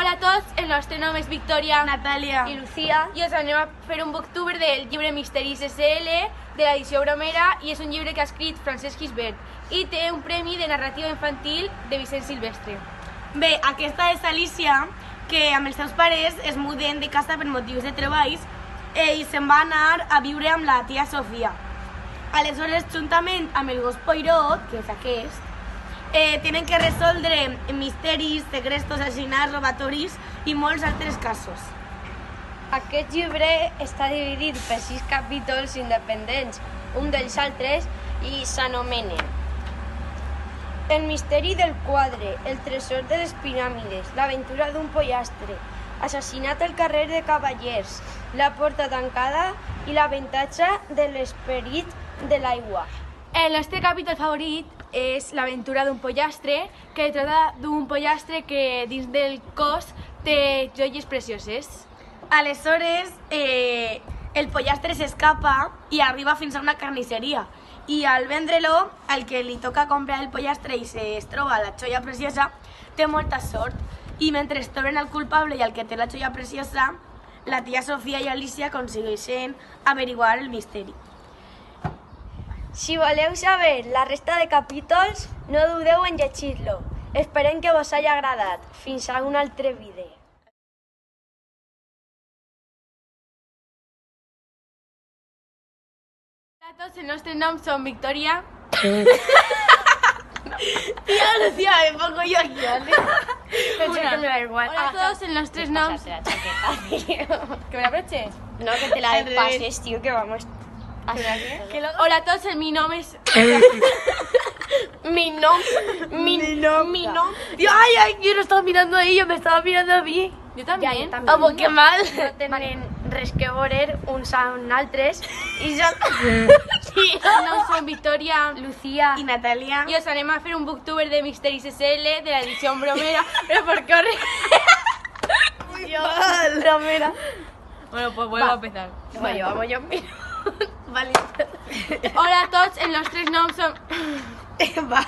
Hola a tots, el nostre nom és Victòria, Natàlia i Lucía, i us anem a fer un booktuber del llibre Misteris SL de l'edició Bromera, i és un llibre que ha escrit Francesc Gisbert i té un premi de narrativa infantil de Vicent Silvestre. Bé, aquesta és Alicia, que amb els seus pares es muden de casa per motius de treballs i se'n va anar a viure amb la tia Sofia. Aleshores, juntament amb el gos Poirot, que és aquest, tenen que resoldre misteris, secretos, assassinats, robatoris i molts altres casos. aquest llibre està dividit per 6 capítols independents, un dels altres, i s'anomenen El misteri del quadre, El tresor de les piràmides, L'aventura d'un pollastre, Assassinat al carrer de Cavallers, La porta tancada i L'avantatge de l'esperit de l'aigua. El nostre capítol favorit és l'aventura d'un pollastre, que tracta d'un pollastre que dins del cos té joies precioses. Aleshores, el pollastre s'escapa i arriba fins a una carnisseria. I al vendre-lo, al que li toca comprar el pollastre i es troba la joia preciosa, té molta sort. I mentre es troben el culpable i el que té la joia preciosa, la tia Sofia i Alicia aconsegueixen averiguar el misteri. Si voleu saber la resta de capítols, no dudeu en llegir-lo. Esperem que vos hagi agradat. Fins a un altre vídeo. Hola a tots, el nostre nom són Victòria. Tía Lucía, me pongo yo aquí, ¿vale? Que me da igual. Hola a tots, els nostres noms... la chaqueta, tío. ¿Que me la aproches? No, que te la Al revés. pases, tío, que vamos... Hola a tots, mi nom és... Mi nom. Ay, ay, yo no estaba mirando a ella, me estaba mirando a mí. Jo també. Vamos, qué mal. No tenen res que veure uns amb altres. I jo... El nom són Victòria Lucía. Y Natalia. i us anem a fer un booktuber de Misteris SL de l'edició Bromera. Però per què horrible? Bromera. Bueno, pues vuelvo a empezar. Vamos yo. Vale. Hola a tots, els nostres noms són... Va.